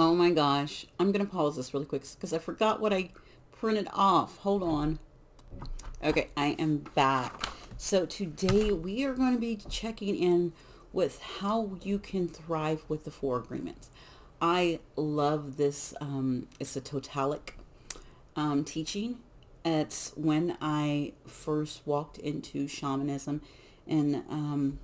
Oh my gosh. I'm going to pause this really quick because I forgot what I printed off. Hold on. Okay, I am back. So today we are going to be checking in with how you can thrive with the four agreements. I love this. It's a totalic teaching. It's when I first walked into shamanism and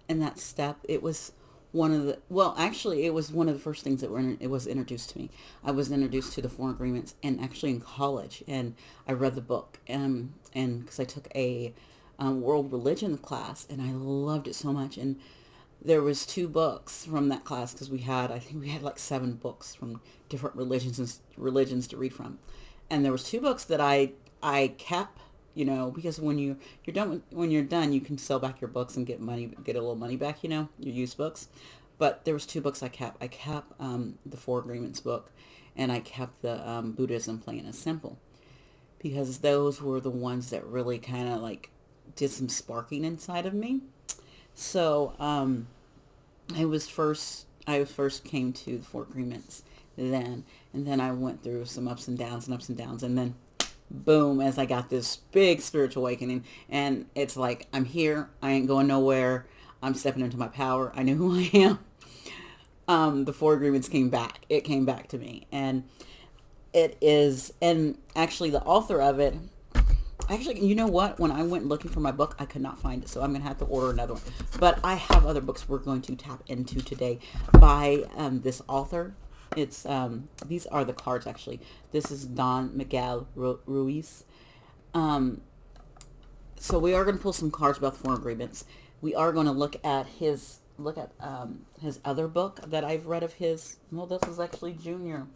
in that step, it was one of the, well, actually, it was one of the first things that it was introduced to me. I was introduced to the four agreements, and actually in college, and I read the book, and because I took a world religion class, and I loved it so much, and there was two books from that class because I think we had like seven books from different religions to read from, and there was two books that I kept, because when you're done, you can sell back your books and get a little money back, your used books. But there was two books I kept. I kept the Four Agreements book, and I kept the Buddhism Plain and Simple, because those were the ones that really kind of like did some sparking inside of me. So I first came to the Four Agreements then, and then I went through some ups and downs, and then boom, as I got this big spiritual awakening, and it's like, I'm here, I ain't going nowhere, I'm stepping into my power, I know who I am. The Four Agreements came back. It came back to me, and it is, and actually the author of it, actually, you know what? When I went looking for my book, I could not find it, so I'm going to have to order another one. But I have other books we're going to tap into today by this author. It's these are the cards, actually. This is Don Miguel Ruiz. Um, so we are going to pull some cards about the Four Agreements. We are going to look at his other book that I've read of his. Well, this is actually Junior.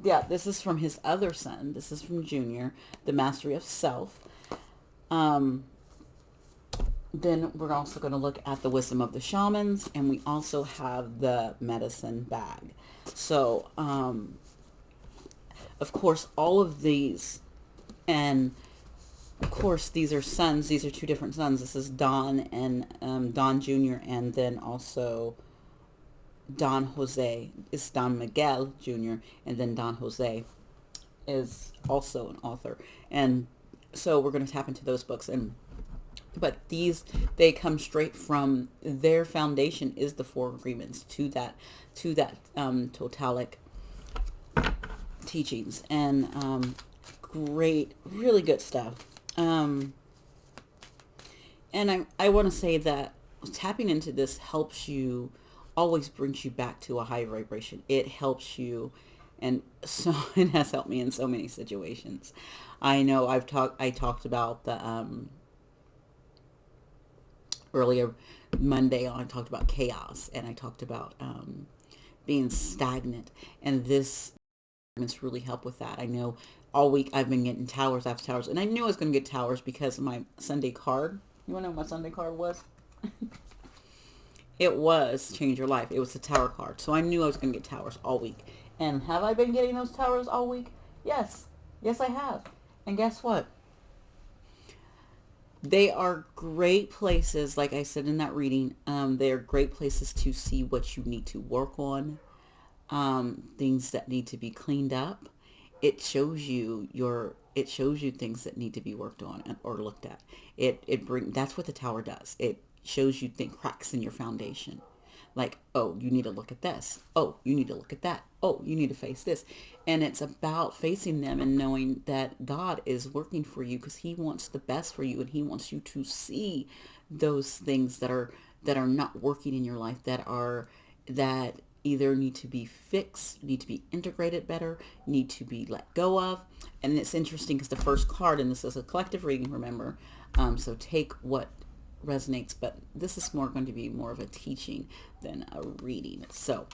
Yeah, this is from his other son. This is from Junior, The Mastery of Self. Um, then we're also going to look at the Wisdom of the Shamans, and we also have the Medicine Bag. So, of course, all of these, and of course, these are sons. These are two different sons. This is Don and Don Jr., and then also Don Jose is Don Miguel Jr., and then Don Jose is also an author. And so we're going to tap into those books, and but they come straight from their foundation is the Four Agreements to that totalic teachings, and great, really good stuff. Um, and I want to say that tapping into this helps you, always brings you back to a higher vibration. It helps you, and so it has helped me in so many situations. I know I talked about the earlier Monday on, I talked about chaos, and I talked about being stagnant, and this really help with that. I know all week I've been getting towers after towers, and I knew I was going to get towers because of my Sunday card. You want to know what my Sunday card was? It was Change Your Life. It was the tower card. So I knew I was going to get towers all week. And have I been getting those towers all week? Yes. Yes, I have. And guess what? They are great places, like I said in that reading. They are great places to see what you need to work on, things that need to be cleaned up. It shows you things that need to be worked on or looked at. That's what the tower does. It shows you cracks in your foundation. Like, oh, you need to look at this. Oh, you need to look at that. Oh, you need to face this. And it's about facing them and knowing that God is working for you because he wants the best for you, and he wants you to see those things that are not working in your life, that either need to be fixed, need to be integrated better, need to be let go of. And it's interesting because the first card, and this is a collective reading, remember, so take what resonates, but this is going to be more of a teaching than a reading. So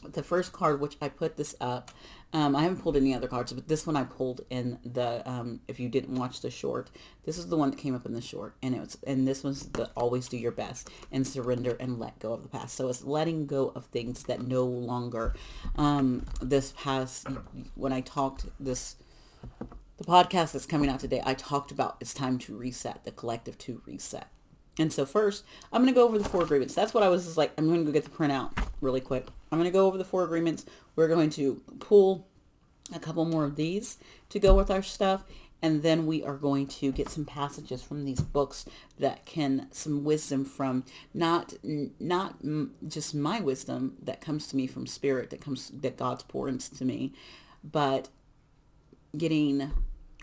the first card, which I put this up, I haven't pulled any other cards, but this one I pulled in the, if you didn't watch the short, this is the one that came up in the short, and this one's the always do your best and surrender and let go of the past. So it's letting go of things that no longer, this past, when I talked the podcast that's coming out today, I talked about it's time to reset, the collective to reset. And so first, I'm going to go over the 4 agreements. That's what I was just like, I'm going to go get the printout really quick. I'm going to go over the 4 agreements. We're going to pull a couple more of these to go with our stuff. And then we are going to get some passages from these books that can, some wisdom from not just my wisdom that comes to me from spirit, that God's poured into me, but getting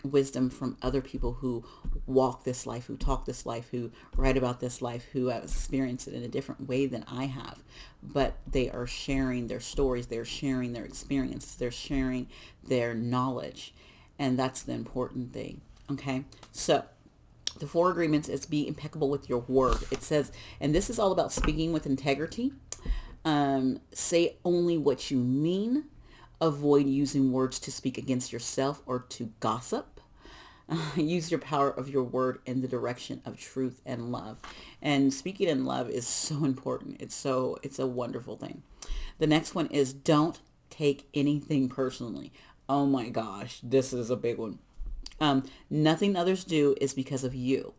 wisdom from other people who walk this life, who talk this life, who write about this life, who have experienced it in a different way than I have. But they are sharing their stories, they're sharing their experiences, they're sharing their knowledge. And that's the important thing. Okay. So the 4 agreements is be impeccable with your word. It says, and this is all about speaking with integrity. Say only what you mean. Avoid using words to speak against yourself or to gossip. Use your power of your word in the direction of truth and love. And speaking in love is so important. It's a wonderful thing. The next one is don't take anything personally. Oh my gosh, this is a big one. Nothing others do is because of you.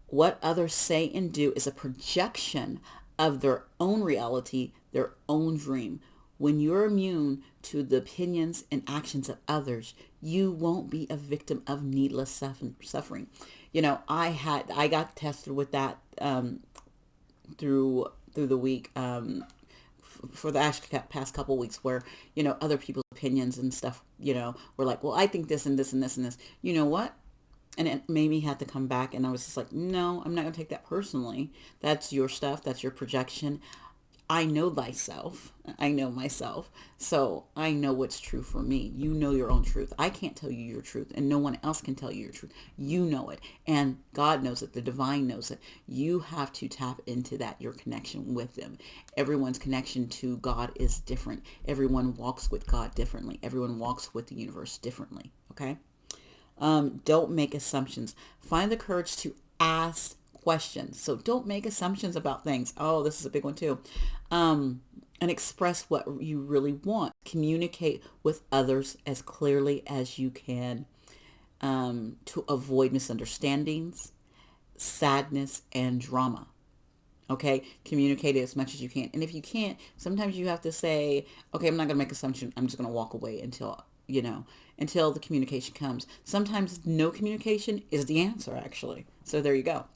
What others say and do is a projection of their own reality, their own dream. When you're immune to the opinions and actions of others, you won't be a victim of needless suffering. You know, I got tested with that through the week. For the past couple weeks where, you know, other people's opinions and stuff, you know, were like, well, I think this and this and this and this. You know what? And it made me have to come back, and I was just like, no, I'm not going to take that personally. That's your stuff. That's your projection. I know thyself. I know myself. So I know what's true for me. You know your own truth. I can't tell you your truth, and no one else can tell you your truth. You know it, and God knows it. The divine knows it. You have to tap into that, your connection with them. Everyone's connection to God is different. Everyone walks with God differently. Everyone walks with the universe differently. Okay? Don't make assumptions. Find the courage to ask questions. So don't make assumptions about things. Oh, this is a big one too. And express what you really want. Communicate with others as clearly as you can to avoid misunderstandings, sadness, and drama. Okay, communicate it as much as you can. And if you can't, sometimes you have to say, okay, I'm not going to make assumption. I'm just going to walk away until the communication comes. Sometimes no communication is the answer, actually. So there you go.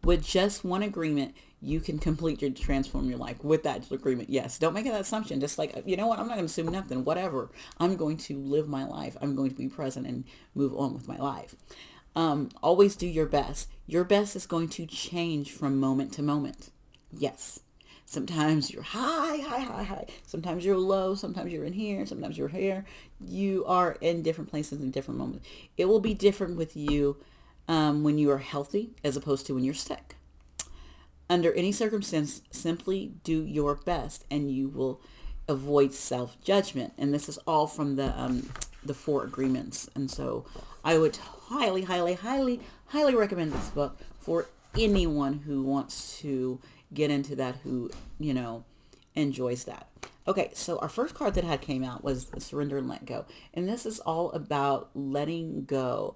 With just one agreement, you can complete your transform your life with that agreement. Yes. Don't make that assumption. Just like, you know what? I'm not going to assume nothing, whatever. I'm going to live my life. I'm going to be present and move on with my life. Always do your best. Your best is going to change from moment to moment. Yes. Sometimes you're high. Sometimes you're low. Sometimes you're in here. Sometimes you're here. You are in different places in different moments. It will be different with you when you are healthy as opposed to when you're sick. Under any circumstance, simply do your best and you will avoid self-judgment. And this is all from the 4 agreements. And so I would highly recommend this book for anyone who wants to get into that, who, you know, enjoys that. Okay, so our first card that had came out was Surrender and Let Go. And this is all about letting go.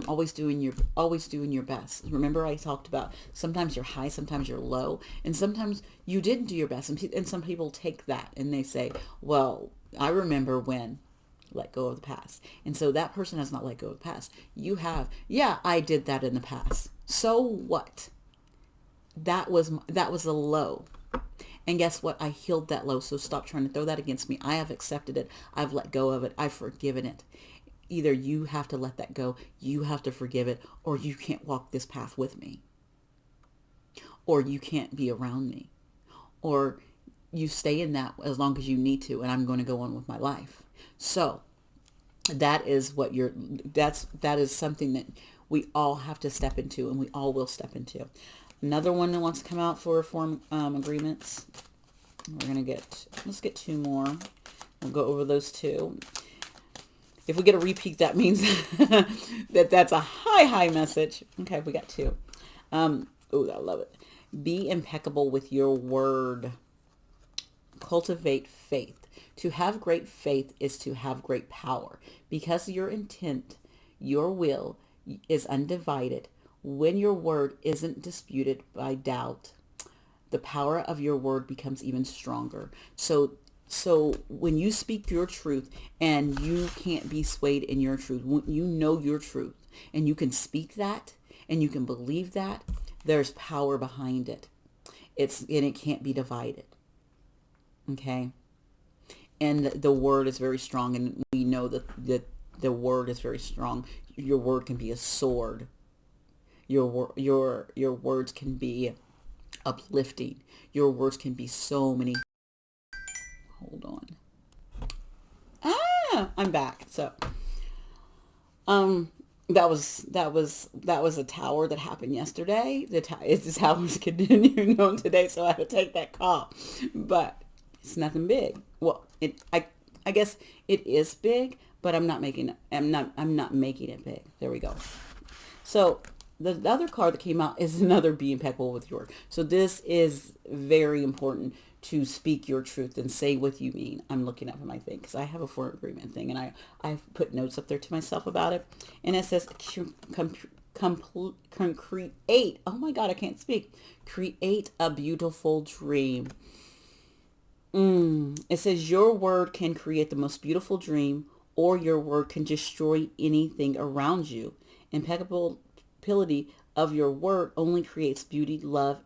Always doing your best. Remember I talked about sometimes you're high, sometimes you're low, and sometimes you didn't do your best. And some people take that and they say, well, I remember when. Let go of the past. And so that person has not let go of the past. You have, yeah, I did that in the past. So what? That was a low. And guess what? I healed that low. So stop trying to throw that against me. I have accepted it. I've let go of it. I've forgiven it. Either you have to let that go, you have to forgive it, or you can't walk this path with me. Or you can't be around me. Or you stay in that as long as you need to, and I'm going to go on with my life. So that is that is something that we all have to step into, and we all will step into. Another one that wants to come out for form agreements. Let's get 2 more. We'll go over those 2. If we get a repeat, that means that's a high message. Okay, we got 2. I love it. Be impeccable with your word. Cultivate faith. To have great faith is to have great power. Because your intent, your will is undivided. When your word isn't disputed by doubt, the power of your word becomes even stronger. So when you speak your truth and you can't be swayed in your truth, when you know your truth and you can speak that and you can believe that, there's power behind it. And it can't be divided. Okay? And the word is very strong, and we know that the word is very strong. Your word can be a sword. Your words can be uplifting. Your words can be so many. Hold on. I'm back. So, that was a tower that happened yesterday. The tower's continuing on today, so I had to take that call. But it's nothing big. Well, I guess it is big, but I'm not making it big. There we go. So the other card that came out is another be impeccable with your word. So this is very important to speak your truth and say what you mean. I'm looking up at my thing because I have a for agreement thing, and I've put notes up there to myself about it. And it says create. Oh my God, I can't speak. Create a beautiful dream. It says your word can create the most beautiful dream, or your word can destroy anything around you. Impeccability of your word only creates beauty, love,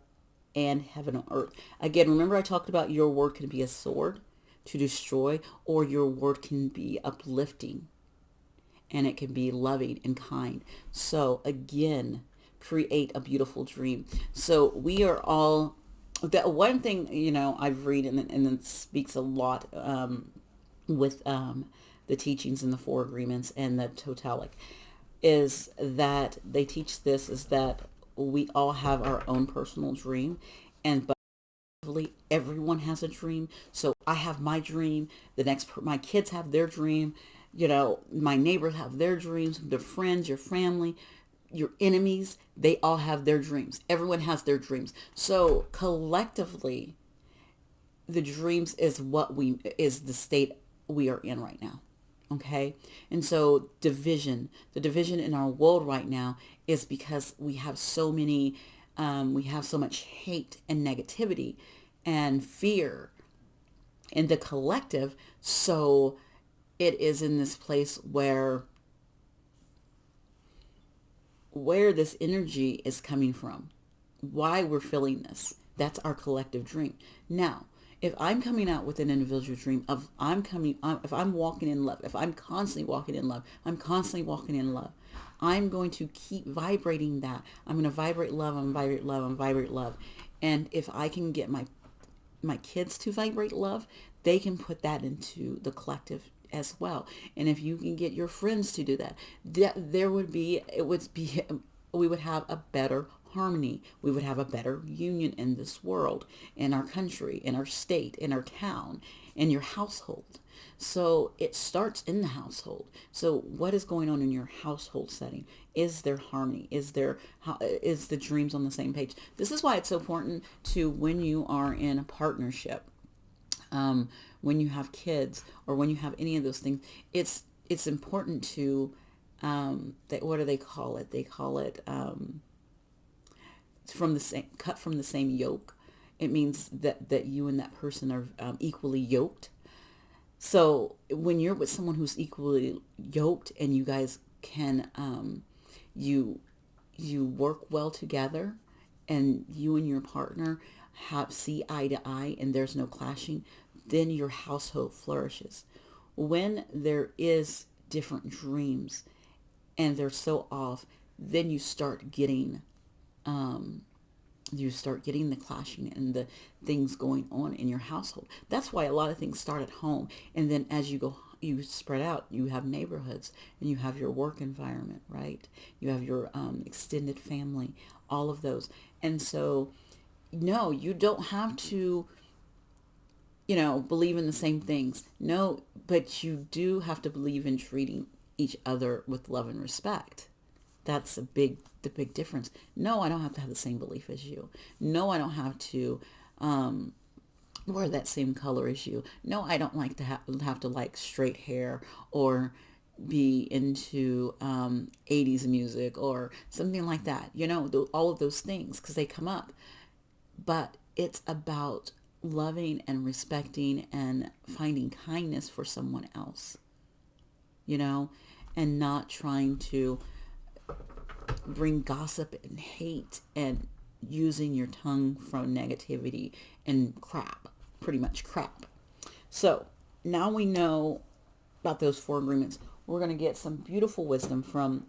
and heaven on earth. Again, remember I talked about your word can be a sword to destroy, or your word can be uplifting, and it can be loving and kind. So again, create a beautiful dream. So we are all, that one thing, I've read, and it speaks a lot with the teachings and the four agreements and the totalic, is that they teach this, is that we all have our own personal dream, but everyone has a dream. So I have my dream, my kids have their dream, my neighbors have their dreams, their friends, your family, your enemies, they all have their dreams. Everyone has their dreams. So collectively, the dreams is the state we are in right now. Okay. And so the division in our world right now is because we have so much hate and negativity and fear in the collective. So it is in this place where this energy is coming from, why we're feeling this. That's our collective dream. Now, if I'm coming out with an individual dream if I'm walking in love, if I'm constantly walking in love, I'm going to keep vibrating that. I'm going to vibrate love, I'm going to vibrate love. And if I can get my kids to vibrate love, they can put that into the collective as well. And if you can get your friends to do that, we would have a better harmony. We would have a better union in this world, in our country, in our state, in our town, in your household. So it starts in the household. So what is going on in your household setting? Is there harmony? Is the dreams on the same page? This is why it's so important to, when you are in a partnership, when you have kids, or when you have any of those things, it's important to, what do they call it? They call it, cut from the same yoke. It means that you and that person are equally yoked. So when you're with someone who's equally yoked, and you guys can, you work well together, and you and your partner see eye to eye, and there's no clashing, then your household flourishes. When there is different dreams and they're so off, then you start getting the clashing and the things going on in your household. That's why a lot of things start at home, and then as you spread out, you have neighborhoods, and you have your work environment, right? You have your extended family, all of those. And so, no, you don't have to, believe in the same things. No, but you do have to believe in treating each other with love and respect. That's the big difference. No, I don't have to have the same belief as you. No, I don't have to wear that same color as you. No, I don't like to have to like straight hair, or be into 80s music or something like that, all of those things, because they come up. But it's about loving and respecting and finding kindness for someone else, and not trying to bring gossip and hate and using your tongue from negativity and crap, pretty much crap. So now we know about those 4 agreements. We're going to get some beautiful wisdom from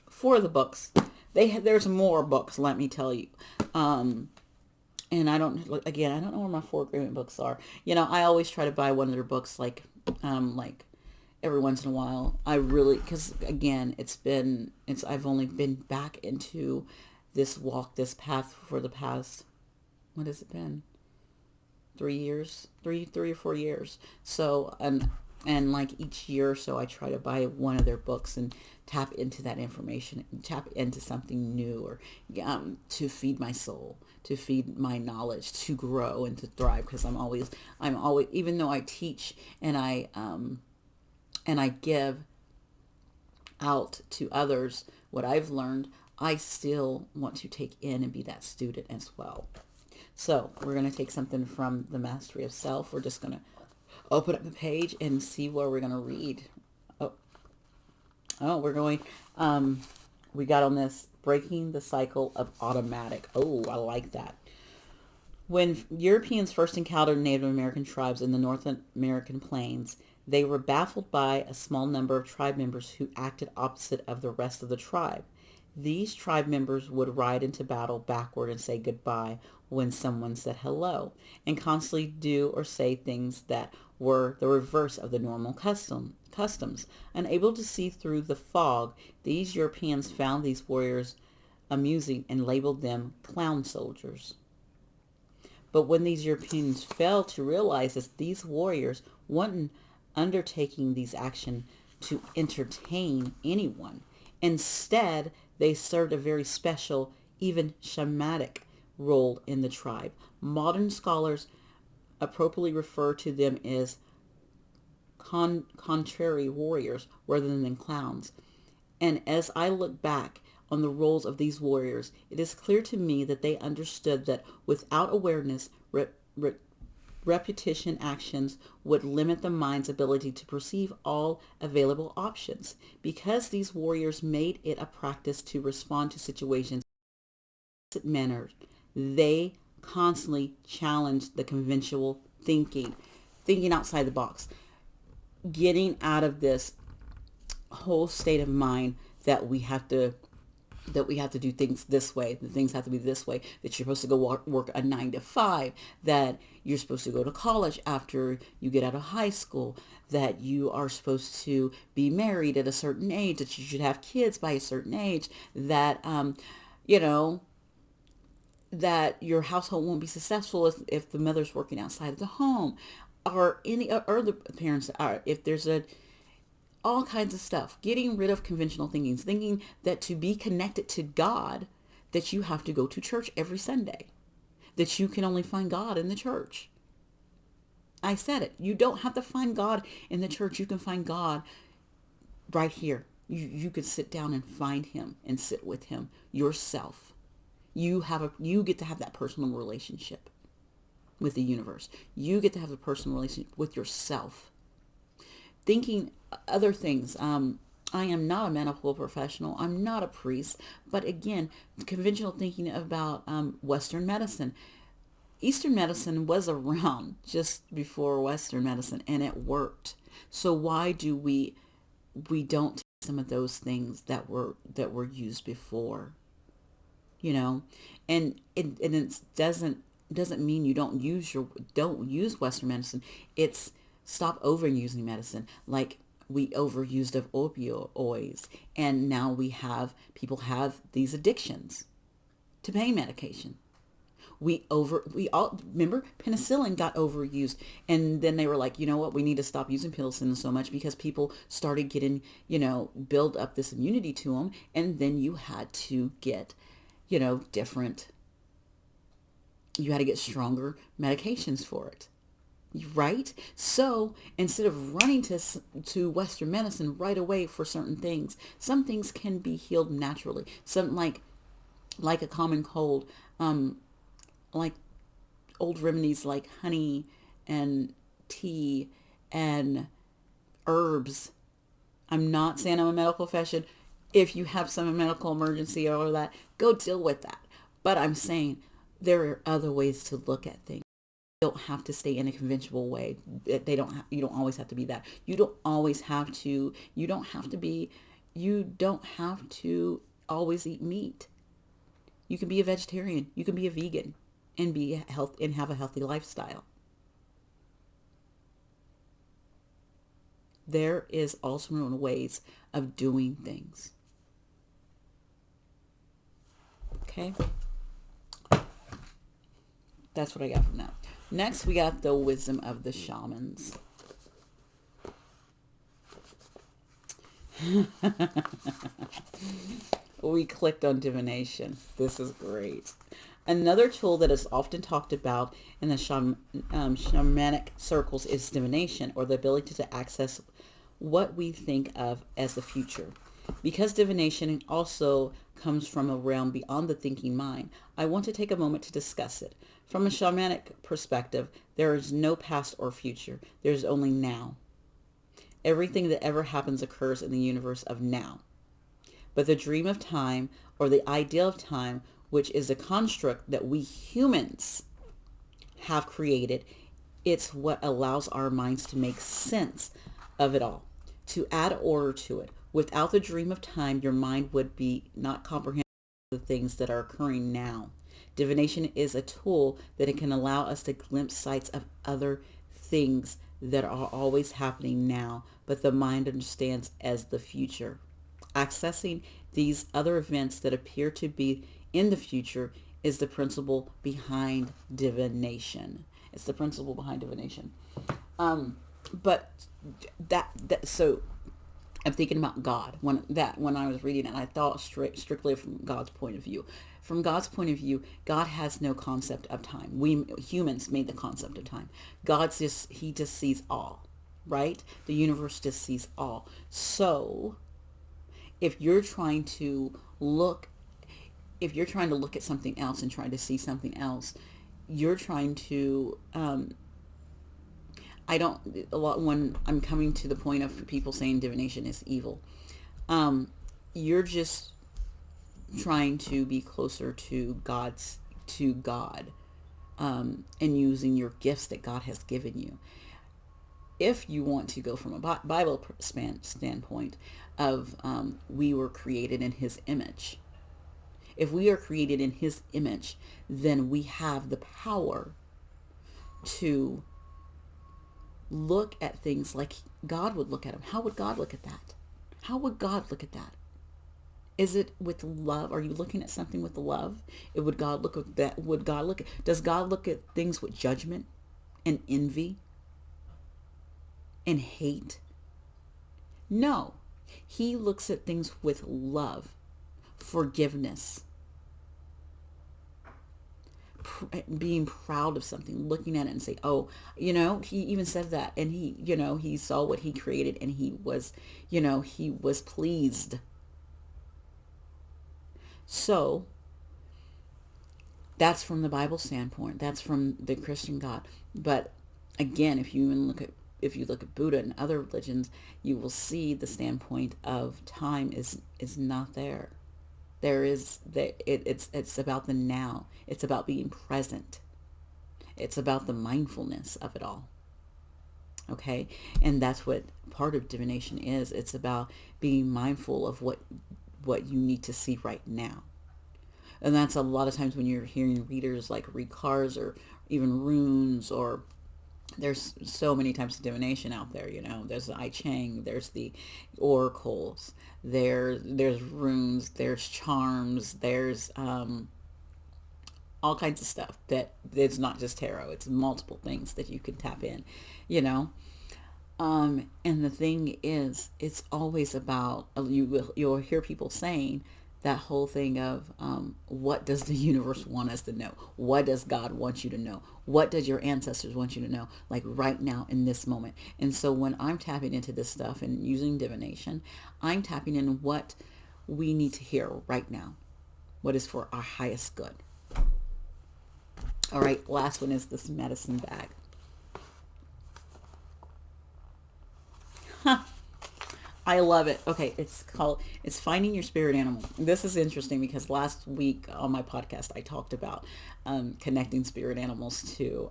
4 of the books. There's more books, let me tell you. And I don't know where my 4 agreement books are. I always try to buy one of their books, like every once in a while. Because again, I've only been back into this path for the past, what has it been? 3 years, three or 4 years. So, and like each year or so, I try to buy one of their books and tap into that information, and tap into something new, or to feed my soul, to feed my knowledge, to grow and to thrive. Because I'm always, even though I teach and I give out to others what I've learned, I still want to take in and be that student as well. So we're going to take something from the Mastery of Self. We're just going to open up the page and see where we're going to read. We're going, we got on this, breaking the cycle of automatic. Oh, I like that. When Europeans first encountered Native American tribes in the North American plains, they were baffled by a small number of tribe members who acted opposite of the rest of the tribe. These tribe members would ride into battle backward and say goodbye when someone said hello, and constantly do or say things that were the reverse of the normal customs. Unable to see through the fog, these Europeans found these warriors amusing and labeled them clown soldiers. But when these Europeans failed to realize that these warriors weren't undertaking these actions to entertain anyone, instead they served a very special, even shamanic role in the tribe. Modern scholars appropriately refer to them as contrary warriors rather than clowns. And as I look back on the roles of these warriors, it is clear to me that they understood that without awareness, repetition actions would limit the mind's ability to perceive all available options. Because these warriors made it a practice to respond to situations in a manner, they constantly challenged the conventional thinking outside the box, getting out of this whole state of mind that we have to do things this way, that things have to be this way, that you're supposed to go work a 9 to 5, that you're supposed to go to college after you get out of high school, that you are supposed to be married at a certain age, that you should have kids by a certain age, that, that your household won't be successful if the mother's working outside of the home, or any other parents are, if there's all kinds of stuff. Getting rid of conventional thinking that to be connected to God, that you have to go to church every Sunday, that you can only find God in the church. I said it. You don't have to find God in the church. You can find God right here. You can sit down and find him and sit with him yourself. You get to have that personal relationship with the universe. You get to have a personal relationship with yourself. Thinking other things. I am not a medical professional. I'm not a priest. But again, conventional thinking about Western medicine. Eastern medicine was around just before Western medicine, and it worked. So why do we don't take some of those things that were used before? And it doesn't mean you don't use Western medicine. It's stop overusing medicine. Like we overused of opioids, and now people have these addictions to pain medication. We all remember penicillin got overused, and then they were like, you know what, we need to stop using penicillin so much because people started getting, build up this immunity to them, and then you had to get, you had to get stronger medications for it. right? So instead of running to Western medicine right away for certain things, some things can be healed naturally. Some like a common cold, like old remedies like honey and tea and herbs. I'm not saying I'm a medical profession. If you have some medical emergency or all of that, go deal with that. But I'm saying there are other ways to look at things. You don't have to stay in a conventional way. You don't always have to be that. You don't always have to, you don't have to always eat meat. You can be a vegetarian. You can be a vegan and have a healthy lifestyle. There is also ways of doing things. Okay? That's what I got from that. Next, we got the wisdom of the shamans. We clicked on divination. This is great. Another tool that is often talked about in the shamanic circles is divination, or the ability to access what we think of as the future. Because divination also comes from a realm beyond the thinking mind, I want to take a moment to discuss it. From a shamanic perspective, there is no past or future. There is only now. Everything that ever happens occurs in the universe of now. But the dream of time, or the ideal of time, which is a construct that we humans have created, it's what allows our minds to make sense of it all, to add order to it. Without the dream of time, your mind would be not comprehending the things that are occurring now. Divination is a tool that it can allow us to glimpse sights of other things that are always happening now, but the mind understands as the future. Accessing these other events that appear to be in the future is the principle behind divination. It's the principle behind divination. But so I'm thinking about God when I was reading it, I thought strictly from God's point of view. From God's point of view, God has no concept of time. We humans made the concept of time. He just sees all, right? The universe just sees all. So if you're trying to look at something else and trying to see something else, you're trying to when I'm coming to the point of people saying divination is evil, you're just trying to be closer to God, and using your gifts that God has given you. If you want to go from a Bible standpoint of we were created in his image. If we are created in his image, then we have the power to look at things like God would look at them. How would God look at that? How would God look at that? Is it with love? Are you looking at something with love? Does God look at things with judgment and envy and hate? No. He looks at things with love, forgiveness, being proud of something, looking at it and say, oh, he even said that, and he saw what he created, and he was pleased. So that's from the Bible standpoint. That's from the Christian God. But again, if you look at Buddha and other religions, you will see the standpoint of time is not there. It's about the now. It's about being present. It's about the mindfulness of it all. Okay? And that's what part of divination is. It's about being mindful of what you need to see right now. And that's a lot of times when you're hearing readers like read cards or even runes, or there's so many types of divination out there, there's the I Ching, there's the oracles, there's runes, there's charms, there's all kinds of stuff that it's not just tarot, it's multiple things that you can tap in, and the thing is, it's always about, you'll hear people saying that whole thing of what does the universe want us to know? What does God want you to know? What does your ancestors want you to know? Like right now in this moment. And so when I'm tapping into this stuff and using divination, I'm tapping in what we need to hear right now. What is for our highest good. All right, last one is this medicine bag. I love it. Okay, it's finding your spirit animal. This is interesting because last week on my podcast I talked about connecting spirit animals to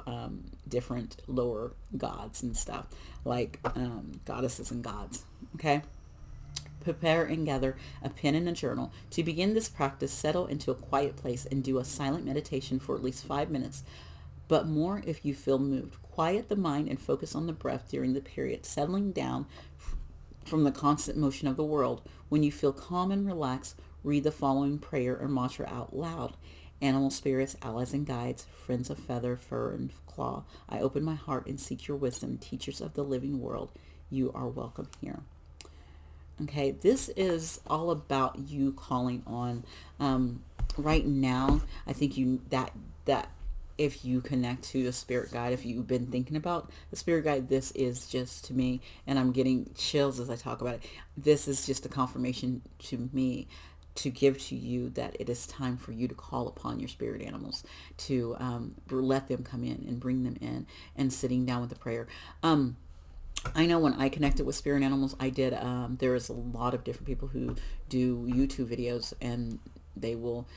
different lower gods and stuff, like goddesses and gods. Okay. Prepare and gather a pen and a journal. To begin this practice, settle into a quiet place and do a silent meditation for at least 5 minutes, but more if you feel moved. Quiet the mind and focus on the breath during the period, settling down from the constant motion of the world. When you feel calm and relaxed, read the following prayer or mantra out loud. Animal spirits, allies and guides, friends of feather, fur, and claw, I open my heart and seek your wisdom. Teachers of the living world, you are welcome here. Okay, this is all about you calling on. Right now, I think that if you connect to a spirit guide, if you've been thinking about the spirit guide, this is just to me, and I'm getting chills as I talk about it. This is just a confirmation to me to give to you that it is time for you to call upon your spirit animals, to let them come in and bring them in, and sitting down with the prayer. I know when I connected with spirit animals, I did, there is a lot of different people who do YouTube videos, and they will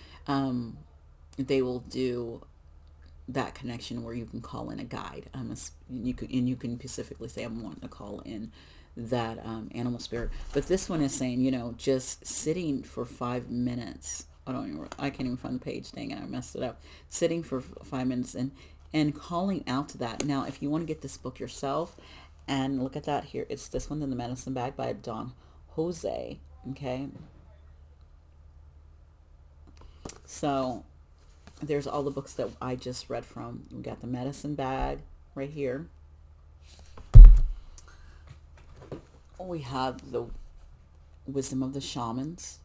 do that connection where you can call in a guide. You can specifically say, I'm wanting to call in that animal spirit. But this one is saying, just sitting for 5 minutes. I can't even find the page. Dang it, I messed it up. Sitting for 5 minutes and calling out to that. Now, if you want to get this book yourself, and look at that here. It's this one, in the Medicine Bag by Don Jose. Okay. So there's all the books that I just read from. We got the Medicine Bag right here. We have the Wisdom of the Shamans.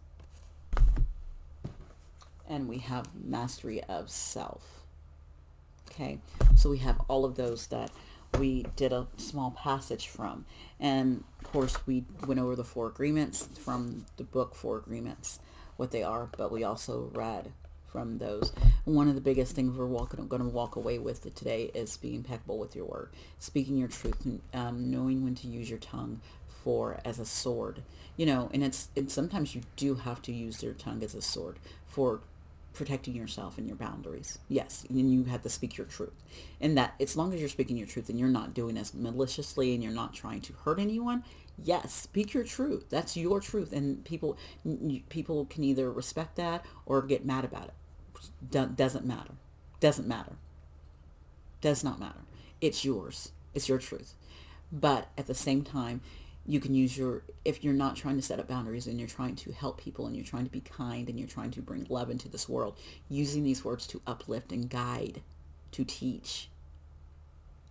And we have Mastery of Self. Okay. So we have all of those that we did a small passage from. And of course we went over the 4 agreements from the book 4 Agreements, what they are, but we also read from those. One of the biggest things we're going to walk away with today is being impeccable with your word, speaking your truth, knowing when to use your tongue as a sword, and sometimes you do have to use your tongue as a sword for protecting yourself and your boundaries. Yes, and you have to speak your truth. And that, as long as you're speaking your truth and you're not doing this maliciously and you're not trying to hurt anyone, yes, speak your truth. That's your truth. And people can either respect that or get mad about it. Doesn't matter. Doesn't matter. Does not matter. It's yours. It's your truth. But at the same time, you can use if you're not trying to set up boundaries and you're trying to help people and you're trying to be kind and you're trying to bring love into this world, using these words to uplift and guide, to teach.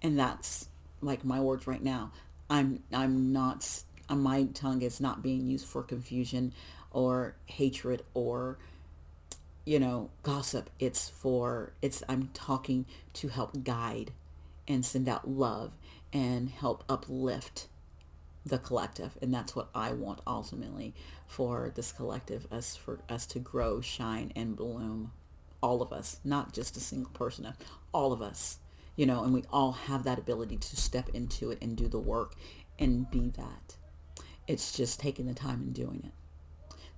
And that's like my words right now. I'm not, my tongue is not being used for confusion or hatred or, gossip. I'm talking to help guide and send out love and help uplift the collective. And that's what I want ultimately for this collective, for us to grow, shine, and bloom. All of us, not just a single person, all of us, and we all have that ability to step into it and do the work and be that. It's just taking the time and doing it.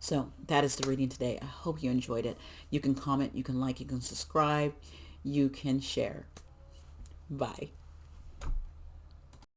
So that is the reading today. I hope you enjoyed it. You can comment, you can like, you can subscribe, you can share. Bye.